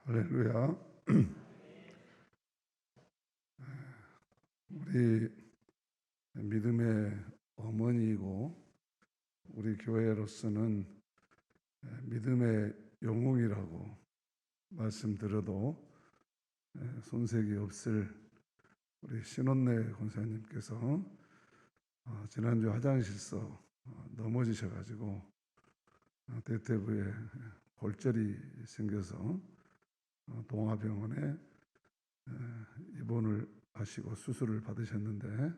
할렐루야. 우리 믿음의 어머니이고 우리 교회로서는 믿음의 영웅이라고 말씀드려도 손색이 없을 우리 신원래 권사님께서 지난주 화장실서 넘어지셔가지고 대퇴부에 골절이 생겨서 동아병원에 입원을 하시고 수술을 받으셨는데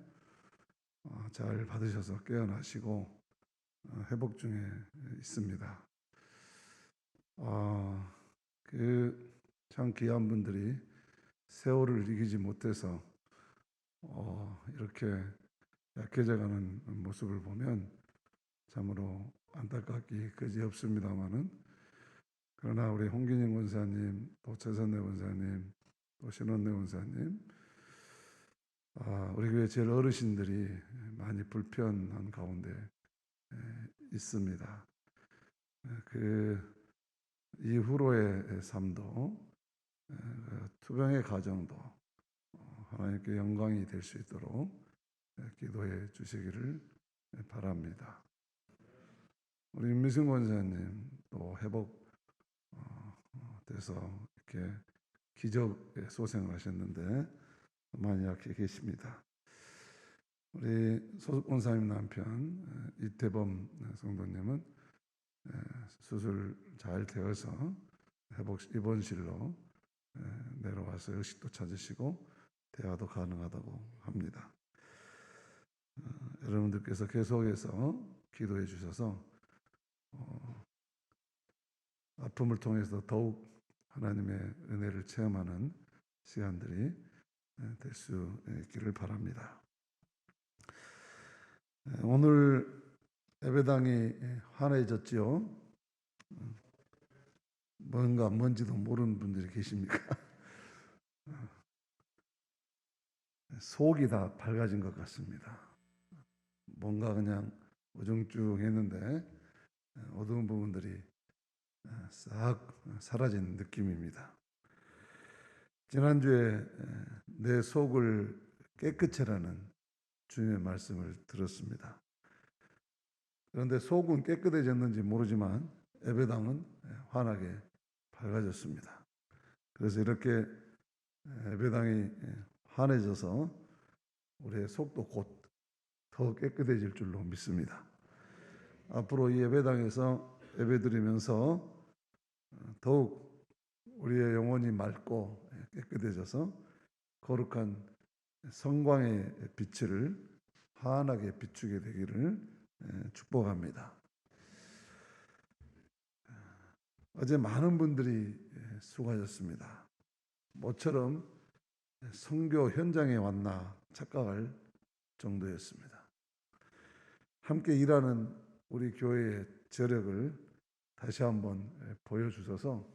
잘 받으셔서 깨어나시고 회복 중에 있습니다. 참 귀한 분들이 세월을 이기지 못해서 이렇게 약해져가는 모습을 보면 참으로 안타깝기 그지없습니다마는, 그러나 우리 홍기님 권사님, 또 최선래 권사님, 또 신원래 권사님, 우리 교회 제일 어르신들이 많이 불편한 가운데 있습니다. 그 이후로의 삶도, 투병의 가정도 하나님께 영광이 될 수 있도록 기도해 주시기를 바랍니다. 우리 임미승 권사님 또 회복 돼서 이렇게 기적의 소생을 하셨는데 많이 약해 계십니다. 우리 소속 권사님 남편 이태범 성도님은 수술 잘 되어서 회복 입원실로 내려와서 의식도 찾으시고 대화도 가능하다고 합니다. 여러분들께서 계속해서 기도해 주셔서 아픔을 통해서 더욱 하나님의 은혜를 체험하는 시간들이 될 수 있기를 바랍니다. 오늘 예배당이 환해졌지요. 뭔지도 모르는 분들이 계십니까? 속이 다 밝아진 것 같습니다. 뭔가 그냥 우중충했는데 어두운 부분들이 싹 사라진 느낌입니다. 지난주에 내 속을 깨끗해라는 주님의 말씀을 들었습니다. 그런데 속은 깨끗해졌는지 모르지만 예배당은 환하게 밝아졌습니다. 그래서 이렇게 예배당이 환해져서 우리의 속도 곧 더 깨끗해질 줄로 믿습니다. 앞으로 이 예배당에서 예배드리면서 더욱 우리의 영혼이 맑고 깨끗해져서 거룩한 성광의 빛을 환하게 비추게 되기를 축복합니다. 어제 많은 분들이 수고하셨습니다. 모처럼 선교 현장에 왔나 착각할 정도였습니다. 함께 일하는 우리 교회의 저력을 다시 한번 보여주셔서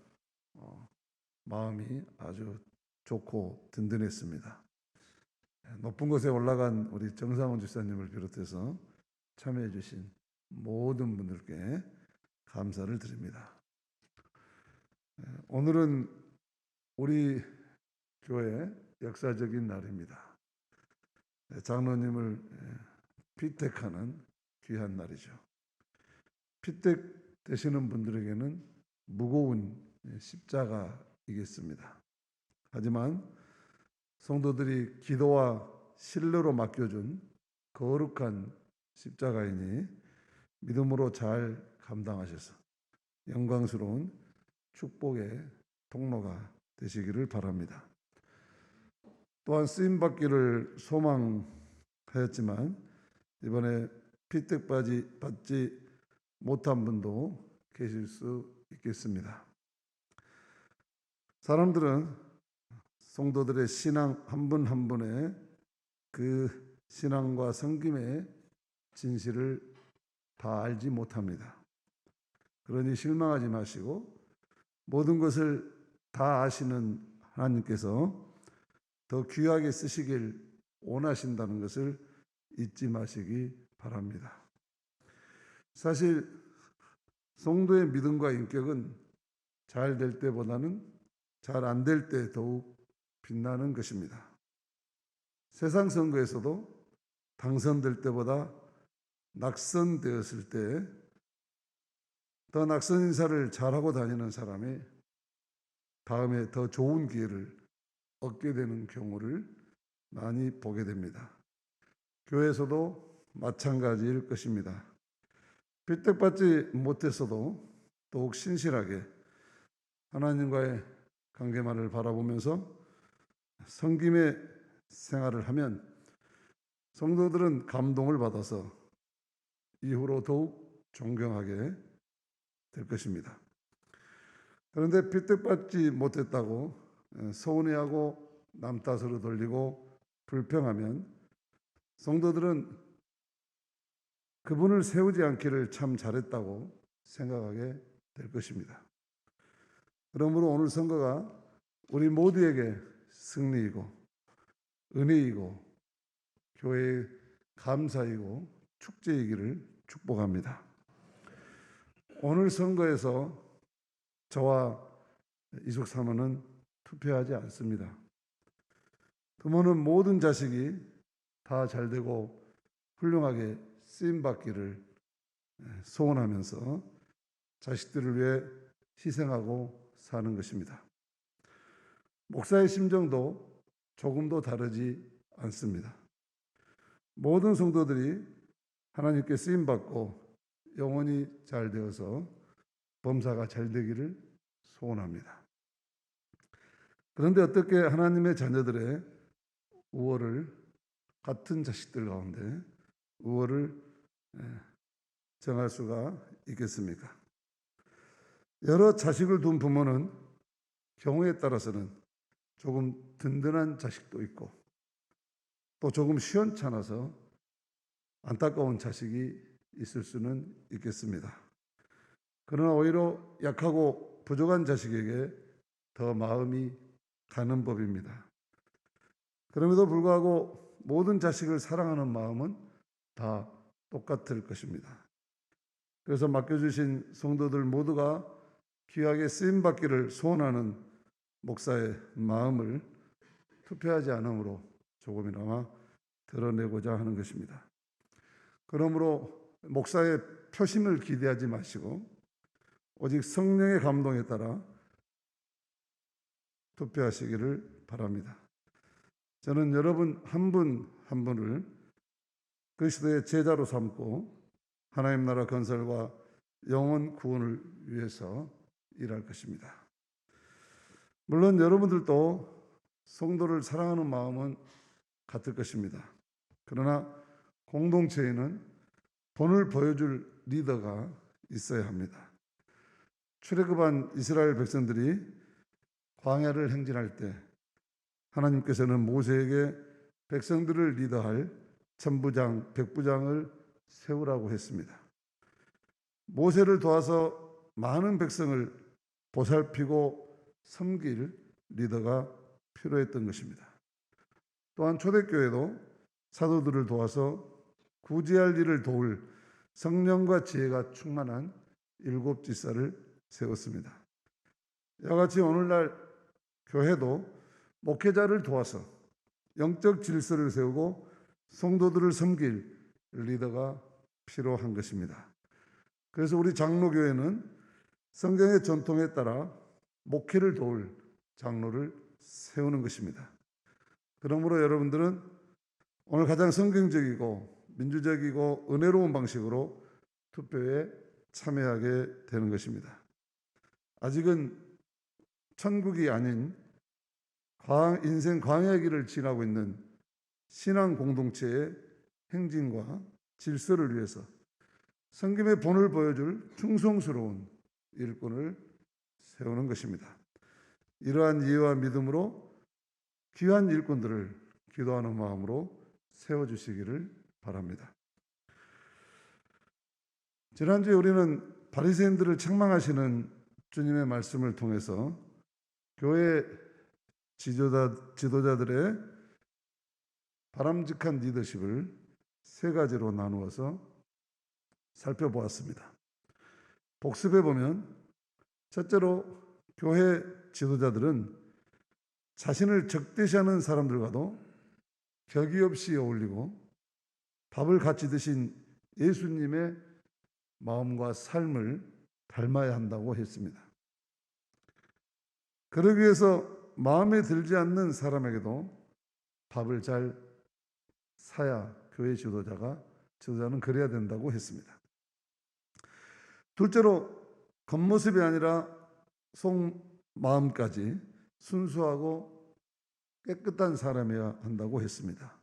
마음이 아주 좋고 든든했습니다. 높은 곳에 올라간 우리 정상훈 집사님을 비롯해서 참여해 주신 모든 분들께 감사를 드립니다. 오늘은 우리 교회 역사적인 날입니다. 장로님을 피택하는 귀한 날이죠. 피택 되시는 분들에게는 무거운 십자가이겠습니다. 하지만 성도들이 기도와 신뢰로 맡겨준 거룩한 십자가이니 믿음으로 잘 감당하셔서 영광스러운 축복의 통로가 되시기를 바랍니다. 또한 쓰임받기를 소망하였지만 이번에 피택받지 못한 분도 계실 수 있겠습니다. 사람들은 성도들의 신앙 한 분 한 분의 그 신앙과 섬김의 진실을 다 알지 못합니다. 그러니 실망하지 마시고 모든 것을 다 아시는 하나님께서 더 귀하게 쓰시길 원하신다는 것을 잊지 마시기 바랍니다. 사실 성도의 믿음과 인격은 잘 될 때보다는 잘 안 될 때 더욱 빛나는 것입니다. 세상 선거에서도 당선될 때보다 낙선되었을 때 더 낙선 인사를 잘하고 다니는 사람이 다음에 더 좋은 기회를 얻게 되는 경우를 많이 보게 됩니다. 교회에서도 마찬가지일 것입니다. 삐딱받지 못했어도 더욱 신실하게 하나님과의 관계만을 바라보면서 섬김의 생활을 하면 성도들은 감동을 받아서 이후로 더욱 존경하게 될 것입니다. 그런데 삐딱받지 못했다고 서운해하고 남 탓으로 돌리고 불평하면 성도들은 그분을 세우지 않기를 참 잘했다고 생각하게 될 것입니다. 그러므로 오늘 선거가 우리 모두에게 승리이고 은혜이고 교회의 감사이고 축제이기를 축복합니다. 오늘 선거에서 저와 이숙 사모는 투표하지 않습니다. 부모는 모든 자식이 다 잘되고 훌륭하게 쓰임받기를 소원하면서 자식들을 위해 희생하고 사는 것입니다. 목사의 심정도 조금도 다르지 않습니다. 모든 성도들이 하나님께 쓰임받고 영혼이 잘 되어서 범사가 잘 되기를 소원합니다. 그런데 어떻게 하나님의 자녀들의 우월을 같은 자식들 가운데 우월을 정할 수가 있겠습니까? 여러 자식을 둔 부모는 경우에 따라서는 조금 든든한 자식도 있고 또 조금 시원찮아서 안타까운 자식이 있을 수는 있겠습니다. 그러나 오히려 약하고 부족한 자식에게 더 마음이 가는 법입니다. 그럼에도 불구하고 모든 자식을 사랑하는 마음은 다 똑같을 것입니다. 그래서 맡겨주신 성도들 모두가 귀하게 쓰임받기를 소원하는 목사의 마음을 투표하지 않음으로 조금이나마 드러내고자 하는 것입니다. 그러므로 목사의 표심을 기대하지 마시고 오직 성령의 감동에 따라 투표하시기를 바랍니다. 저는 여러분 한 분 한 분을 그리스도의 제자로 삼고 하나님 나라 건설과 영혼 구원을 위해서 일할 것입니다. 물론 여러분들도 성도를 사랑하는 마음은 같을 것입니다. 그러나 공동체에는 본을 보여줄 리더가 있어야 합니다. 출애굽한 이스라엘 백성들이 광야를 행진할 때 하나님께서는 모세에게 백성들을 리더할 천부장, 백부장을 세우라고 했습니다. 모세를 도와서 많은 백성을 보살피고 섬길 리더가 필요했던 것입니다. 또한 초대교회도 사도들을 도와서 구제할 일을 도울 성령과 지혜가 충만한 7지사를 세웠습니다. 이와 같이 오늘날 교회도 목회자를 도와서 영적 질서를 세우고 성도들을 섬길 리더가 필요한 것입니다. 그래서 우리 장로교회는 성경의 전통에 따라 목회를 도울 장로를 세우는 것입니다. 그러므로 여러분들은 오늘 가장 성경적이고 민주적이고 은혜로운 방식으로 투표에 참여하게 되는 것입니다. 아직은 천국이 아닌 인생 광야의 길을 지나고 있는 신앙 공동체의 행진과 질서를 위해서 성김의 본을 보여줄 충성스러운 일꾼을 세우는 것입니다. 이러한 이해와 믿음으로 귀한 일꾼들을 기도하는 마음으로 세워주시기를 바랍니다. 지난주에 우리는 바리새인들을 책망하시는 주님의 말씀을 통해서 교회 지도자들의 바람직한 리더십을 3가지로 나누어서 살펴보았습니다. 복습해 보면 첫째로 교회 지도자들은 자신을 적대시하는 사람들과도 격이 없이 어울리고 밥을 같이 드신 예수님의 마음과 삶을 닮아야 한다고 했습니다. 그러기 위해서 마음에 들지 않는 사람에게도 밥을 잘 사야 교회 지도자는 그래야 된다고 했습니다. 둘째로 겉모습이 아니라 속마음까지 순수하고 깨끗한 사람이어야 한다고 했습니다.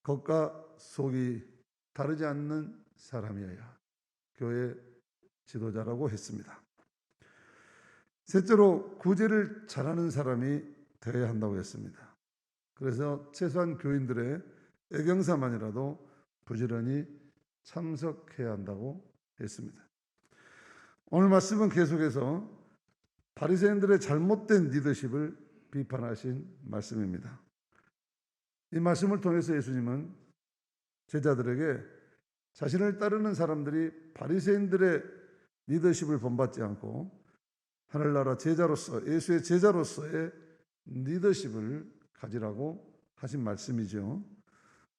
겉과 속이 다르지 않는 사람이어야 교회 지도자라고 했습니다. 셋째로 구제를 잘하는 사람이 되어야 한다고 했습니다. 그래서 최소한 교인들의 애경사만이라도 부지런히 참석해야 한다고 했습니다. 오늘 말씀은 계속해서 바리새인들의 잘못된 리더십을 비판하신 말씀입니다. 이 말씀을 통해서 예수님은 제자들에게 자신을 따르는 사람들이 바리새인들의 리더십을 본받지 않고 하늘나라 제자로서, 예수의 제자로서의 리더십을 가지라고 하신 말씀이죠.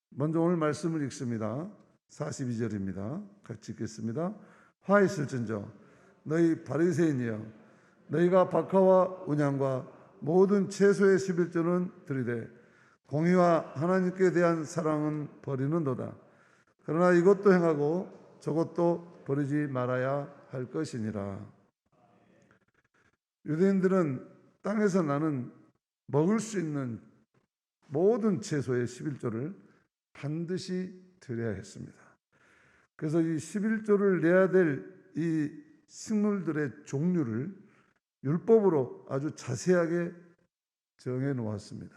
먼저 오늘 말씀을 읽습니다. 42절입니다. 같이 읽겠습니다. 화 있을진저 너희 바리새인이여 너희가 박하와 운양과 모든 채소의 11조는 들이되 공의와 하나님께 대한 사랑은 버리는도다. 그러나 이것도 행하고 저것도 버리지 말아야 할 것이니라. 유대인들은 땅에서 나는 먹을 수 있는 모든 채소의 11조를 반드시 드려야 했습니다. 그래서 이 11조를 내야 될 이 식물들의 종류를 율법으로 아주 자세하게 정해 놓았습니다.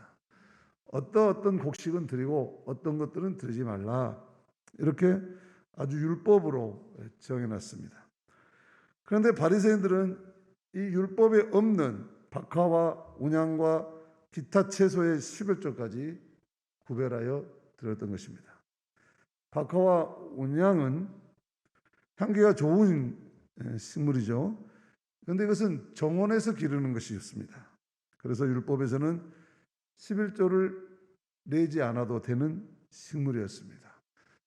어떤 곡식은 드리고 어떤 것들은 드리지 말라, 이렇게 아주 율법으로 정해 놨습니다. 그런데 바리새인들은 이 율법에 없는 박하와 운양과 기타 채소의 11조까지 구별하여 드렸던 것입니다. 박하와 운양은 향기가 좋은 식물이죠. 그런데 이것은 정원에서 기르는 것이었습니다. 그래서 율법에서는 11조를 내지 않아도 되는 식물이었습니다.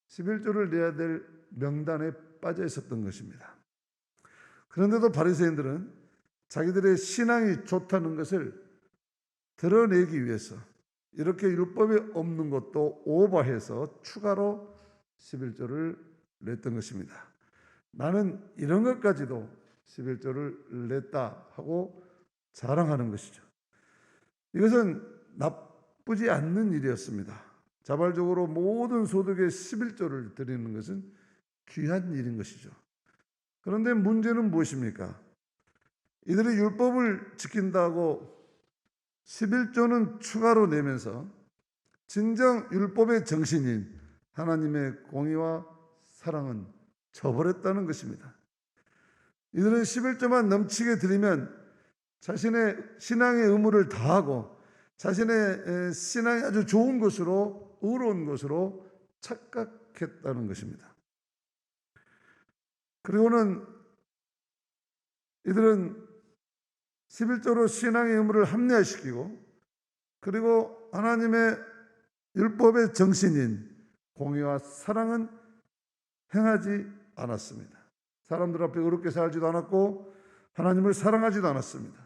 11조를 내야 될 명단에 빠져 있었던 것입니다. 그런데도 바리새인들은 자기들의 신앙이 좋다는 것을 드러내기 위해서 이렇게 율법에 없는 것도 오버해서 추가로 11조를 냈던 것입니다. 나는 이런 것까지도 11조를 냈다 하고 자랑하는 것이죠. 이것은 나쁘지 않는 일이었습니다. 자발적으로 모든 소득의 11조를 드리는 것은 귀한 일인 것이죠. 그런데 문제는 무엇입니까? 이들이 율법을 지킨다고 11조는 추가로 내면서 진정 율법의 정신인 하나님의 공의와 사랑은 저버렸다는 것입니다. 이들은 11조만 넘치게 드리면 자신의 신앙의 의무를 다하고 자신의 신앙이 아주 좋은 것으로, 의로운 것으로 착각했다는 것입니다. 그리고는 이들은 11조로 신앙의 의무를 합리화시키고, 그리고 하나님의 율법의 정신인 공의와 사랑은 행하지 않았습니다. 사람들 앞에 의롭게 살지도 않았고 하나님을 사랑하지도 않았습니다.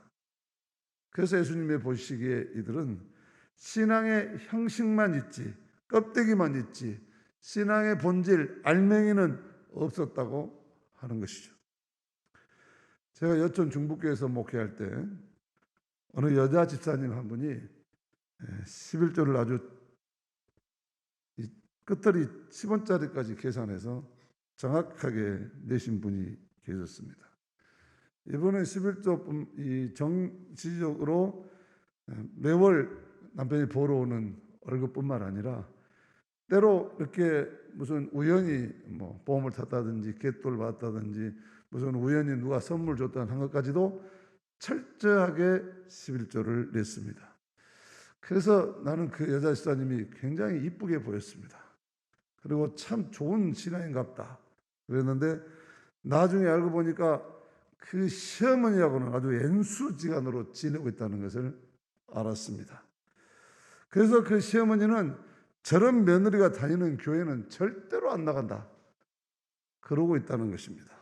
그래서 예수님의 보시기에 이들은 신앙의 형식만 있지, 껍데기만 있지, 신앙의 본질, 알맹이는 없었다고 하는 것이죠. 제가 여천 중북교에서 목회할 때 어느 여자 집사님 한 분이 11조를 아주 끝털이 10원짜리까지 계산해서 정확하게 내신 분이 계셨습니다. 이번에 11조 정치적으로 매월 남편이 벌어오는 월급뿐만 아니라 때로 이렇게 무슨 우연히 보험을 탔다든지 개또를 받았다든지 무슨 우연히 누가 선물 줬다는 한 것까지도 철저하게 11조를 냈습니다. 그래서 나는 그 여자 집사님이 굉장히 이쁘게 보였습니다. 그리고 참 좋은 신앙인갑다 그랬는데 나중에 알고 보니까 그 시어머니하고는 아주 연수지간으로 지내고 있다는 것을 알았습니다. 그래서 그 시어머니는 저런 며느리가 다니는 교회는 절대로 안 나간다, 그러고 있다는 것입니다.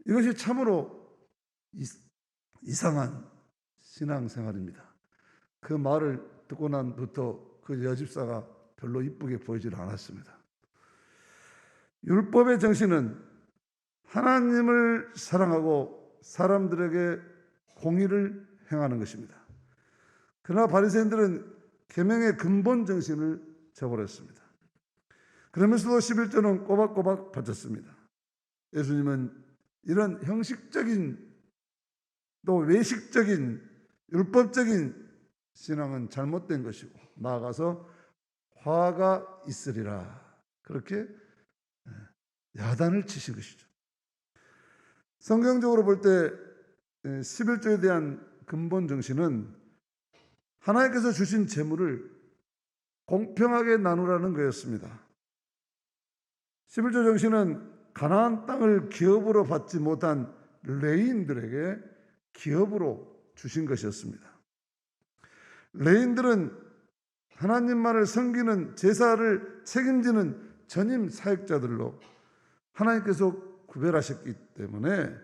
이것이 참으로 이상한 신앙생활입니다. 그 말을 듣고 난부터 그 여집사가 별로 이쁘게 보이질 않았습니다. 율법의 정신은 하나님을 사랑하고 사람들에게 공의를 행하는 것입니다. 그러나 바리새인들은 계명의 근본 정신을 저버렸습니다. 그러면서도 11조는 꼬박꼬박 바쳤습니다. 예수님은 이런 형식적인 또 외식적인 율법적인 신앙은 잘못된 것이고 나아가서 화가 있으리라, 그렇게 야단을 치신 것이죠. 성경적으로 볼 때 11조에 대한 근본 정신은 하나님께서 주신 재물을 공평하게 나누라는 거였습니다. 11조 정신은 가나안 땅을 기업으로 받지 못한 레인들에게 기업으로 주신 것이었습니다. 레인들은 하나님만을 섬기는 제사를 책임지는 전임 사역자들로 하나님께서 구별하셨기 때문에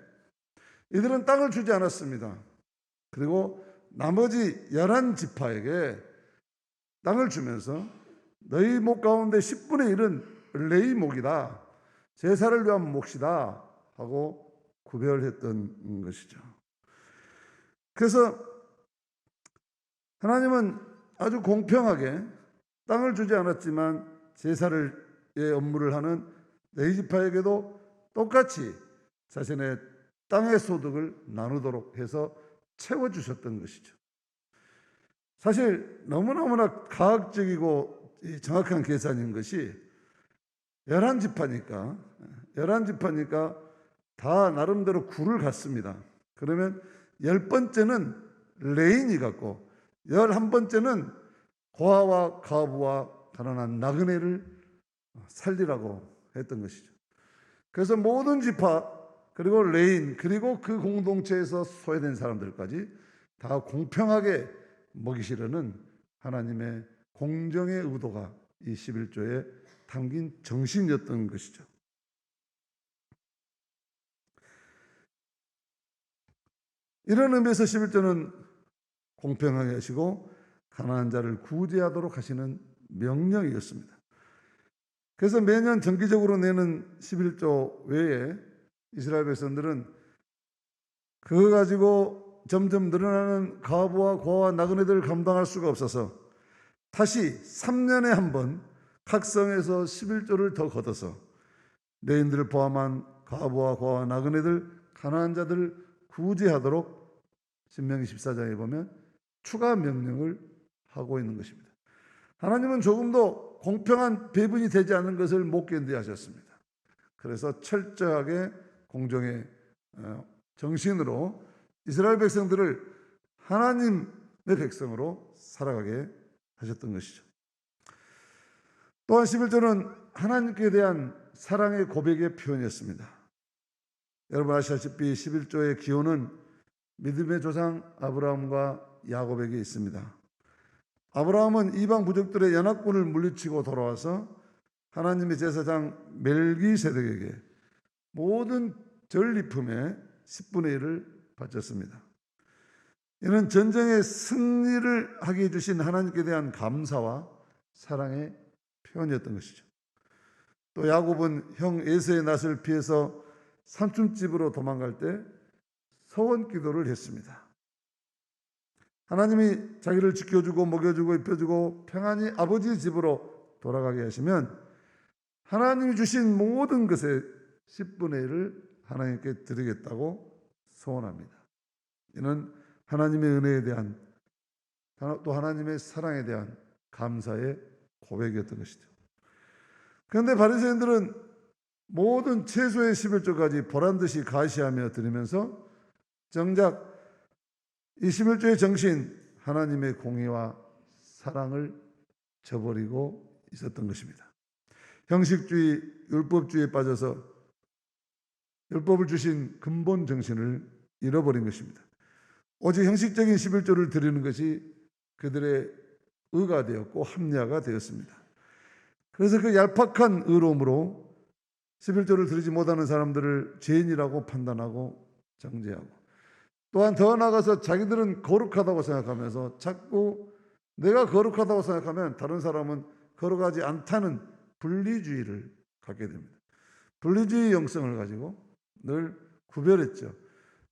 이들은 땅을 주지 않았습니다. 그리고 나머지 11지파에게 땅을 주면서 너희 목 가운데 10분의 1은 레위 목이다, 제사를 위한 몫이다 하고 구별했던 것이죠. 그래서 하나님은 아주 공평하게 땅을 주지 않았지만 제사의 업무를 하는 레위지파에게도 똑같이 자신의 땅의 소득을 나누도록 해서 채워주셨던 것이죠. 사실 너무너무나 과학적이고 정확한 계산인 것이 11지파니까 다 나름대로 구를 갖습니다. 그러면 10번째는 레인이 갖고 11번째는 고아와 과부와 가난한 나그네를 살리라고 했던 것이죠. 그래서 모든 지파 그리고 레인 그리고 그 공동체에서 소외된 사람들까지 다 공평하게 먹이시려는 하나님의 공정의 의도가 이 11조에 담긴 정신이었던 것이죠. 이런 의미에서 11조는 공평하게 하시고 가난한 자를 구제하도록 하시는 명령이었습니다. 그래서 매년 정기적으로 내는 11조 외에 이스라엘 백성들은 그거 가지고 점점 늘어나는 과부와 고아와 나그네들을 감당할 수가 없어서 다시 3년에 한 번 각 성에서 11조를 더 걷어서 레인들을 포함한 과부와 고아와 나그네들, 가난한 자들을 구제하도록 신명기 14장에 보면 추가 명령을 하고 있는 것입니다. 하나님은 조금도 공평한 배분이 되지 않는 것을 못 견디하셨습니다. 그래서 철저하게 공정의 정신으로 이스라엘 백성들을 하나님의 백성으로 살아가게 하셨던 것이죠. 또한 11조는 하나님께 대한 사랑의 고백의 표현이었습니다. 여러분 아시다시피 11조의 기원은 믿음의 조상 아브라함과 야곱에게 있습니다. 아브라함은 이방 부족들의 연합군을 물리치고 돌아와서 하나님의 제사장 멜기세덱에게 모든 전리품의 10분의 1을 바쳤습니다. 이는 전쟁의 승리를 하게 해주신 하나님께 대한 감사와 사랑의 표현이었던 것이죠. 또 야곱은 형 에서의 낯을 피해서 삼촌집으로 도망갈 때 서원 기도를 했습니다. 하나님이 자기를 지켜주고 먹여주고 입혀주고 평안히 아버지 집으로 돌아가게 하시면 하나님이 주신 모든 것의 10분의 1을 하나님께 드리겠다고 소원합니다. 이는 하나님의 은혜에 대한 또 하나님의 사랑에 대한 감사의 고백이었던 것이죠. 그런데 바리새인들은 모든 채소의 11조까지 보란듯이 가시하며 드리면서 정작 이 11조의 정신 하나님의 공의와 사랑을 저버리고 있었던 것입니다. 형식주의, 율법주의에 빠져서 율법을 주신 근본 정신을 잃어버린 것입니다. 오직 형식적인 11조를 드리는 것이 그들의 의가 되었고 합리화가 되었습니다. 그래서 그 얄팍한 의로움으로 11조를 드리지 못하는 사람들을 죄인이라고 판단하고 정죄하고, 또한 더 나아가서 자기들은 거룩하다고 생각하면서 자꾸 내가 거룩하다고 생각하면 다른 사람은 거룩하지 않다는 분리주의를 갖게 됩니다. 분리주의 영성을 가지고 늘 구별했죠.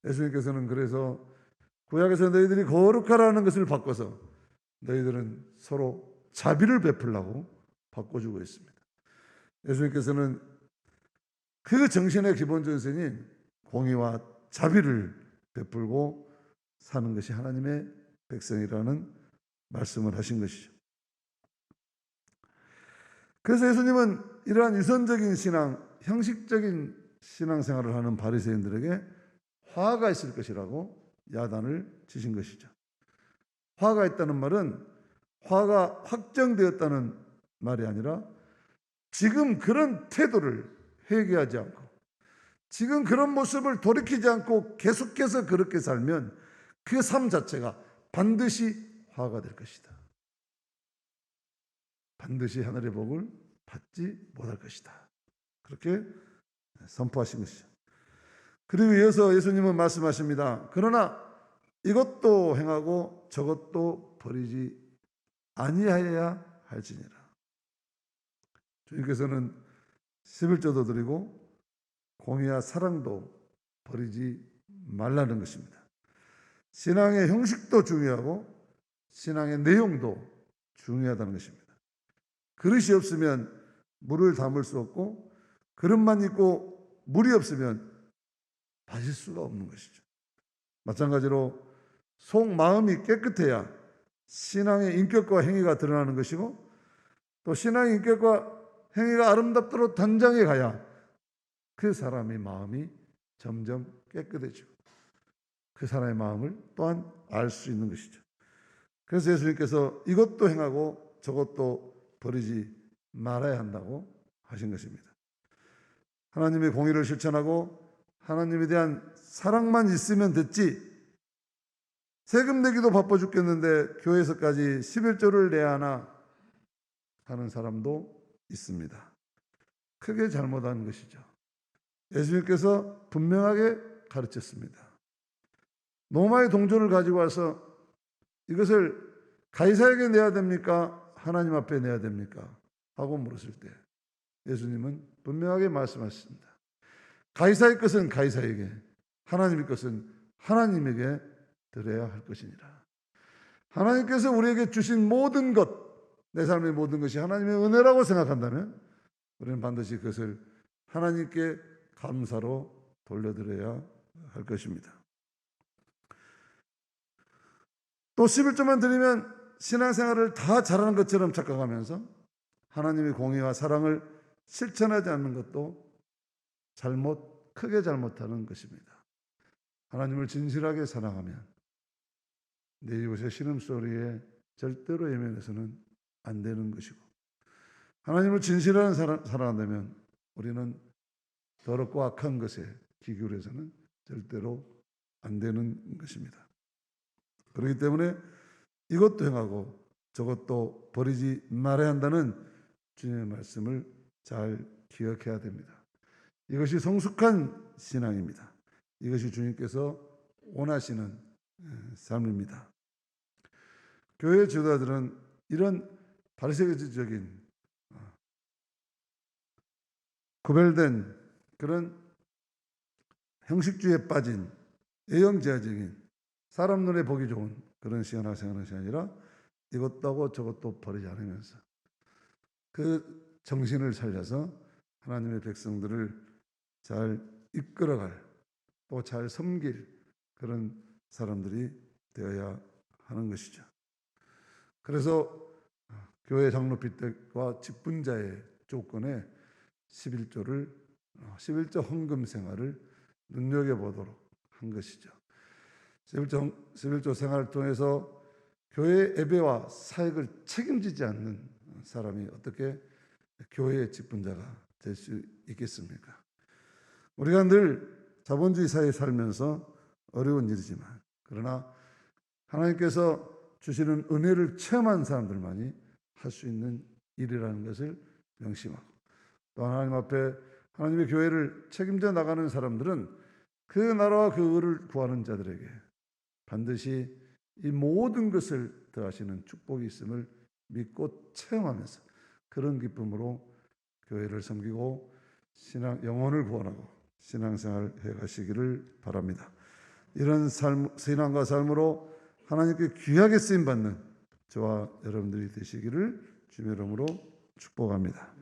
예수님께서는 그래서 구약에서 너희들이 거룩하라는 것을 바꿔서 너희들은 서로 자비를 베풀라고 바꿔주고 있습니다. 예수님께서는 그 정신의 기본 전선인 공의와 자비를 베풀고 사는 것이 하나님의 백성이라는 말씀을 하신 것이죠. 그래서 예수님은 이러한 유선적인 신앙, 형식적인 신앙생활을 하는 바리새인들에게 화가 있을 것이라고 야단을 치신 것이죠. 화가 있다는 말은 화가 확정되었다는 말이 아니라 지금 그런 태도를 회개하지 않고 지금 그런 모습을 돌이키지 않고 계속해서 그렇게 살면 그 삶 자체가 반드시 화가 될 것이다. 반드시 하늘의 복을 받지 못할 것이다. 그렇게 선포하신 것이죠. 그리고 이어서 예수님은 말씀하십니다. 그러나 이것도 행하고 저것도 버리지 아니하여야 할지니라. 주님께서는 11조도 드리고 공의와 사랑도 버리지 말라는 것입니다. 신앙의 형식도 중요하고 신앙의 내용도 중요하다는 것입니다. 그릇이 없으면 물을 담을 수 없고 그릇만 있고 물이 없으면 마실 수가 없는 것이죠. 마찬가지로 속 마음이 깨끗해야 신앙의 인격과 행위가 드러나는 것이고 또 신앙의 인격과 행위가 아름답도록 단장해 가야 그 사람의 마음이 점점 깨끗해지고 그 사람의 마음을 또한 알 수 있는 것이죠. 그래서 예수님께서 이것도 행하고 저것도 버리지 말아야 한다고 하신 것입니다. 하나님의 공의를 실천하고 하나님에 대한 사랑만 있으면 됐지, 세금 내기도 바빠 죽겠는데 교회에서까지 11조를 내야 하나 하는 사람도 있습니다. 크게 잘못한 것이죠. 예수님께서 분명하게 가르쳤습니다. 로마의 동전을 가지고 와서 이것을 가이사에게 내야 됩니까? 하나님 앞에 내야 됩니까? 하고 물었을 때 예수님은 분명하게 말씀하셨습니다. 가이사의 것은 가이사에게, 하나님의 것은 하나님에게 드려야 할 것이니라. 하나님께서 우리에게 주신 모든 것, 내 삶의 모든 것이 하나님의 은혜라고 생각한다면 우리는 반드시 그것을 하나님께 감사로 돌려드려야 할 것입니다. 또 11조만 드리면 신앙생활을 다 잘하는 것처럼 착각하면서 하나님의 공의와 사랑을 실천하지 않는 것도 크게 잘못하는 것입니다. 하나님을 진실하게 사랑하면 내 이웃의 신음소리에 절대로 예민해서는 안 되는 것이고, 하나님을 진실하게 사랑한다면 우리는 더럽고 악한 것에 귀 기울여서는 절대로 안 되는 것입니다. 그렇기 때문에 이것도 행하고 저것도 버리지 말아야 한다는 주님의 말씀을 잘 기억해야 됩니다. 이것이 성숙한 신앙입니다. 이것이 주님께서 원하시는 삶입니다. 교회 지도자들은 이런 바리새인적인 구별된 그런 형식주의에 빠진 애영제한적인 사람 눈에 보기 좋은 그런 신앙생활하는 것이 아니라 이것도 하고 저것도 버리지 않으면서 그 정신을 살려서 하나님의 백성들을 잘 이끌어갈, 또 잘 섬길 그런 사람들이 되어야 하는 것이죠. 그래서 교회 장로비택과 직분자의 조건에 11조 헌금 생활을 눈여겨보도록 한 것이죠. 11조 생활을 통해서 교회 예배와 사역을 책임지지 않는 사람이 어떻게 교회의 직분자가 될 수 있겠습니까? 우리가 늘 자본주의 사회에 살면서 어려운 일이지만, 그러나 하나님께서 주시는 은혜를 체험한 사람들만이 할 수 있는 일이라는 것을 명심하고, 또 하나님 앞에 하나님의 교회를 책임져 나가는 사람들은 그 나라와 그 의를 구하는 자들에게 반드시 이 모든 것을 더하시는 축복이 있음을 믿고 체험하면서 그런 기쁨으로 교회를 섬기고 영혼을 구원하고 신앙생활 해가시기를 바랍니다. 이런 신앙과 삶으로 하나님께 귀하게 쓰임받는 저와 여러분들이 되시기를 주의 이름으로 축복합니다.